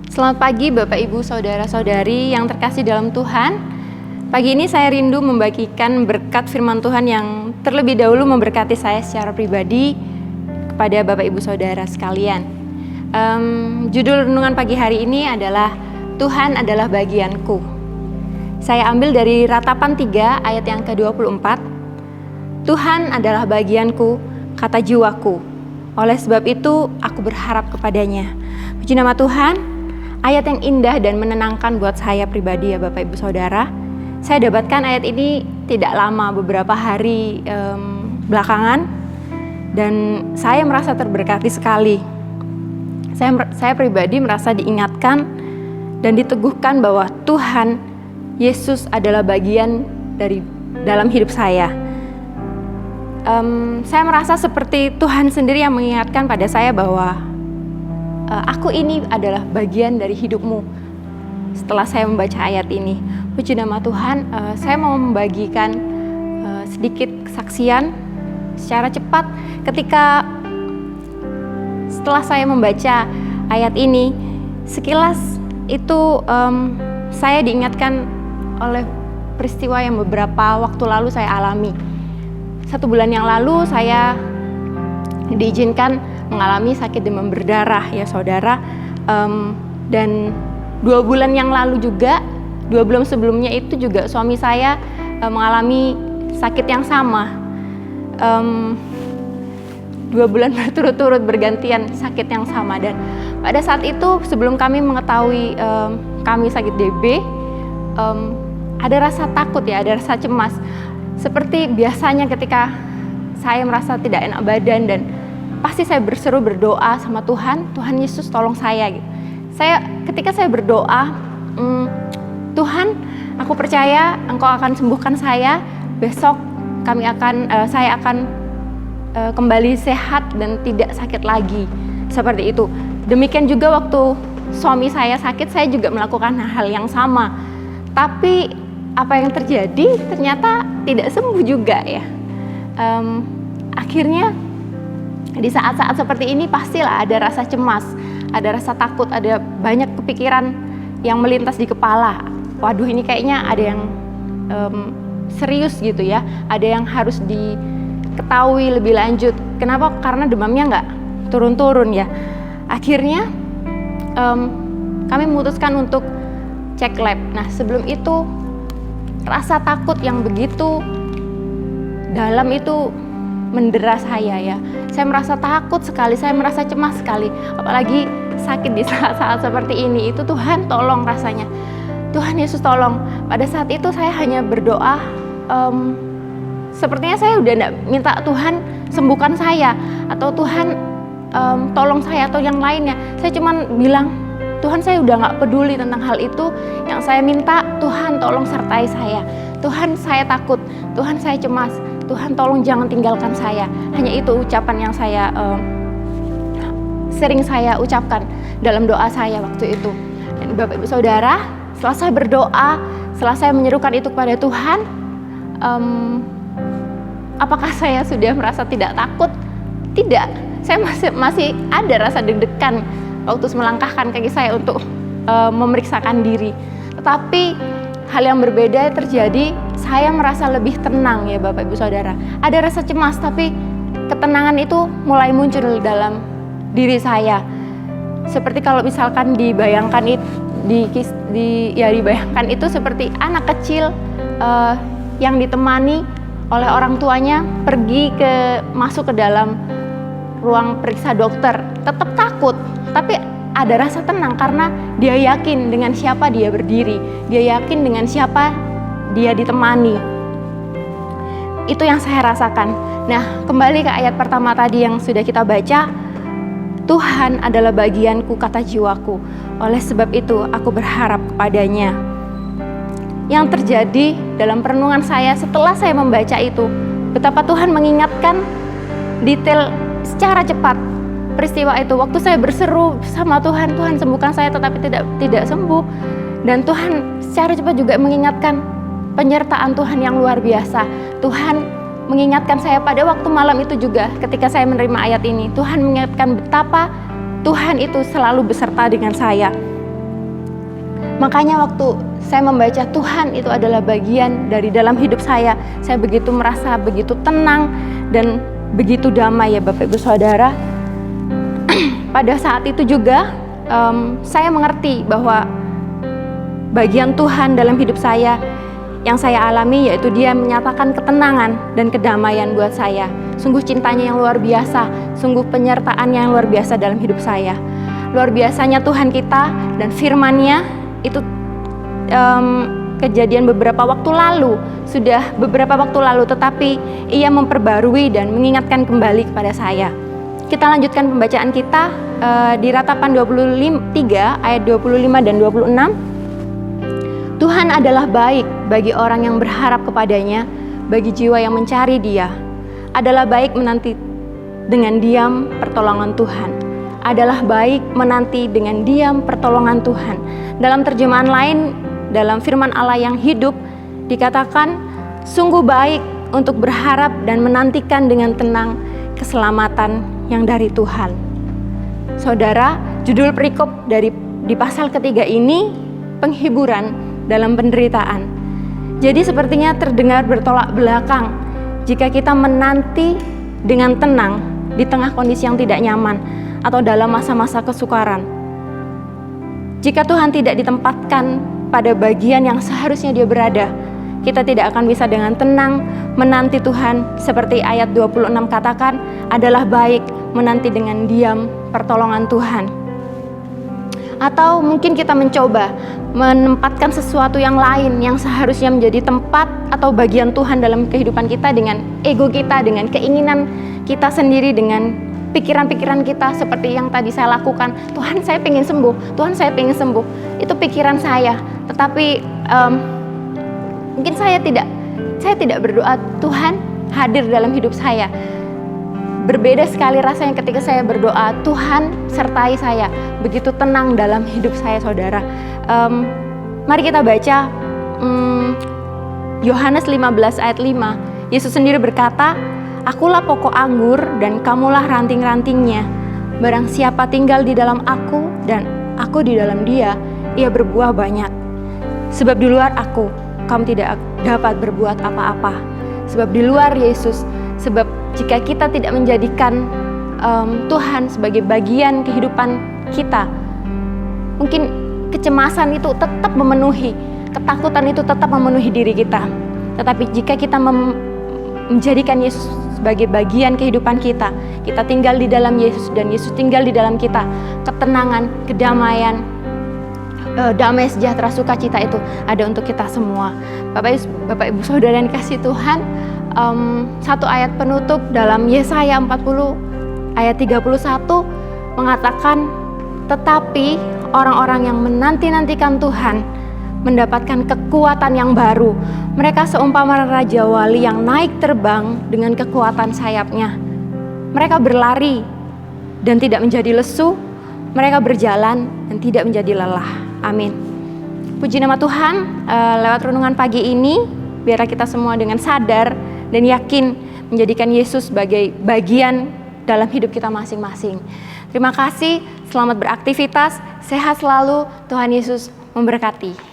Selamat pagi Bapak Ibu Saudara-saudari yang terkasih dalam Tuhan. Pagi ini saya rindu membagikan berkat firman Tuhan yang terlebih dahulu memberkati saya secara pribadi kepada Bapak Ibu Saudara sekalian. Judul renungan pagi hari ini adalah Tuhan adalah bagianku. Saya ambil dari Ratapan 3 ayat yang ke-24. Tuhan adalah bagianku, kata jiwaku. Oleh sebab itu aku berharap kepadanya. Puji nama Tuhan. Ayat yang indah dan menenangkan buat saya pribadi ya Bapak Ibu Saudara. Saya dapatkan ayat ini tidak lama, beberapa hari belakangan, dan saya merasa terberkati sekali. Saya pribadi merasa diingatkan dan diteguhkan bahwa Tuhan Yesus adalah bagian dari dalam hidup saya. Saya merasa seperti Tuhan sendiri yang mengingatkan pada saya bahwa aku ini adalah bagian dari hidupmu. Setelah saya membaca ayat ini, puji nama Tuhan, saya mau membagikan sedikit kesaksian secara cepat. Ketika setelah saya membaca ayat ini, sekilas itu saya diingatkan oleh peristiwa yang beberapa waktu lalu saya alami. 1 bulan yang lalu saya diizinkan mengalami sakit demam berdarah ya saudara, dan 2 bulan yang lalu juga, 2 bulan sebelumnya itu juga suami saya mengalami sakit yang sama. 2 bulan berturut-turut bergantian sakit yang sama, dan pada saat itu sebelum kami mengetahui kami sakit DB, ada rasa takut ya, ada rasa cemas. Seperti biasanya ketika saya merasa tidak enak badan, dan pasti saya berseru berdoa sama Tuhan, Tuhan Yesus tolong saya gitu. Ketika saya berdoa, Tuhan, aku percaya Engkau akan sembuhkan saya. Besok saya akan kembali sehat dan tidak sakit lagi. Seperti itu. Demikian juga waktu suami saya sakit, saya juga melakukan hal yang sama. Tapi apa yang terjadi ternyata tidak sembuh juga ya. Akhirnya di saat-saat seperti ini pastilah ada rasa cemas, ada rasa takut, ada banyak kepikiran yang melintas di kepala. Waduh, ini kayaknya ada yang serius gitu ya, ada yang harus diketahui lebih lanjut. Kenapa? Karena demamnya nggak turun-turun ya. Akhirnya kami memutuskan untuk cek lab. Nah, sebelum itu rasa takut yang begitu dalam itu mendera saya ya. Saya merasa takut sekali, saya merasa cemas sekali. Apalagi sakit di saat-saat seperti ini. Itu Tuhan tolong rasanya. Tuhan Yesus tolong. Pada saat itu saya hanya berdoa. Sepertinya saya udah enggak minta Tuhan sembuhkan saya, atau Tuhan tolong saya, atau yang lainnya. Saya cuman bilang, Tuhan, saya udah gak peduli tentang hal itu. Yang saya minta, Tuhan tolong sertai saya. Tuhan, saya takut. Tuhan, saya cemas. Tuhan, tolong jangan tinggalkan saya. Hanya itu ucapan yang sering saya ucapkan dalam doa saya waktu itu. Dan Bapak Ibu Saudara, setelah saya berdoa, setelah saya menyerukan itu kepada Tuhan, apakah saya sudah merasa tidak takut? Tidak. Saya masih ada rasa deg-degan waktu melangkahkan kaki saya untuk memeriksakan diri. Tetapi hal yang berbeda terjadi, saya merasa lebih tenang ya Bapak Ibu Saudara. Ada rasa cemas, tapi ketenangan itu mulai muncul dalam diri saya. Seperti kalau misalkan dibayangkan dibayangkan itu seperti anak kecil yang ditemani oleh orang tuanya pergi masuk ke dalam ruang periksa dokter. Tetap takut, tapi ada rasa tenang karena dia yakin dengan siapa dia berdiri. Dia yakin dengan siapa dia ditemani. Itu yang saya rasakan. Nah, kembali ke ayat pertama tadi yang sudah kita baca. Tuhan adalah bagianku, kata jiwaku. Oleh sebab itu aku berharap kepadanya. Yang terjadi dalam perenungan saya setelah saya membaca itu, betapa Tuhan mengingatkan detail secara cepat peristiwa itu. Waktu saya berseru sama Tuhan, Tuhan sembuhkan saya, tetapi tidak sembuh. Dan Tuhan secara cepat juga mengingatkan penyertaan Tuhan yang luar biasa. Tuhan mengingatkan saya pada waktu malam itu juga ketika saya menerima ayat ini. Tuhan mengingatkan betapa Tuhan itu selalu beserta dengan saya. Makanya waktu saya membaca Tuhan itu adalah bagian dari dalam hidup saya begitu merasa begitu tenang dan begitu damai ya Bapak Ibu Saudara. Pada saat itu juga saya mengerti bahwa bagian Tuhan dalam hidup saya yang saya alami yaitu Dia menyatakan ketenangan dan kedamaian buat saya. Sungguh cintanya yang luar biasa, sungguh penyertaan yang luar biasa dalam hidup saya. Luar biasanya Tuhan kita dan firman-Nya itu kejadian beberapa waktu lalu, sudah beberapa waktu lalu, tetapi Ia memperbarui dan mengingatkan kembali kepada saya. Kita lanjutkan pembacaan kita di Ratapan 23 ayat 25 dan 26. Tuhan adalah baik bagi orang yang berharap kepadanya, bagi jiwa yang mencari Dia. Adalah baik menanti dengan diam pertolongan Tuhan. Adalah baik menanti dengan diam pertolongan Tuhan. Dalam terjemahan lain, dalam firman Allah yang hidup, dikatakan sungguh baik untuk berharap dan menantikan dengan tenang keselamatan yang dari Tuhan. Saudara, judul perikop di pasal ketiga ini penghiburan dalam penderitaan. Jadi sepertinya terdengar bertolak belakang jika kita menanti dengan tenang di tengah kondisi yang tidak nyaman atau dalam masa-masa kesukaran. Jika Tuhan tidak ditempatkan pada bagian yang seharusnya Dia berada, kita tidak akan bisa dengan tenang menanti Tuhan. Seperti ayat 26 katakan, adalah baik menanti dengan diam pertolongan Tuhan. Atau mungkin kita mencoba menempatkan sesuatu yang lain yang seharusnya menjadi tempat atau bagian Tuhan dalam kehidupan kita dengan ego kita, dengan keinginan kita sendiri, dengan pikiran-pikiran kita seperti yang tadi saya lakukan. Tuhan, saya pengen sembuh, Tuhan, saya pengen sembuh. Itu pikiran saya. Tetapi mungkin saya tidak berdoa Tuhan hadir dalam hidup saya. Berbeda sekali rasanya ketika saya berdoa, Tuhan sertai saya, begitu tenang dalam hidup saya, saudara. Mari kita baca Yohanes 15 ayat 5. Yesus sendiri berkata, "Akulah pokok anggur dan kamulah ranting-rantingnya. Barang siapa tinggal di dalam aku dan aku di dalam dia, ia berbuah banyak. Sebab di luar aku, kamu tidak dapat berbuat apa-apa." Sebab di luar Yesus, sebab jika kita tidak menjadikan Tuhan sebagai bagian kehidupan kita, mungkin kecemasan itu tetap memenuhi, ketakutan itu tetap memenuhi diri kita. Tetapi jika kita menjadikan Yesus sebagai bagian kehidupan kita, kita tinggal di dalam Yesus dan Yesus tinggal di dalam kita, ketenangan, kedamaian, damai, sejahtera, sukacita itu ada untuk kita semua. Bapak Ibu Saudara yang dikasihi Tuhan, satu ayat penutup dalam Yesaya 40 ayat 31 mengatakan, tetapi orang-orang yang menanti-nantikan Tuhan mendapatkan kekuatan yang baru. Mereka seumpama raja wali yang naik terbang dengan kekuatan sayapnya. Mereka berlari dan tidak menjadi lesu, mereka berjalan dan tidak menjadi lelah. Amin. Puji nama Tuhan, lewat renungan pagi ini, biar kita semua dengan sadar dan yakin menjadikan Yesus sebagai bagian dalam hidup kita masing-masing. Terima kasih, selamat beraktivitas, sehat selalu, Tuhan Yesus memberkati.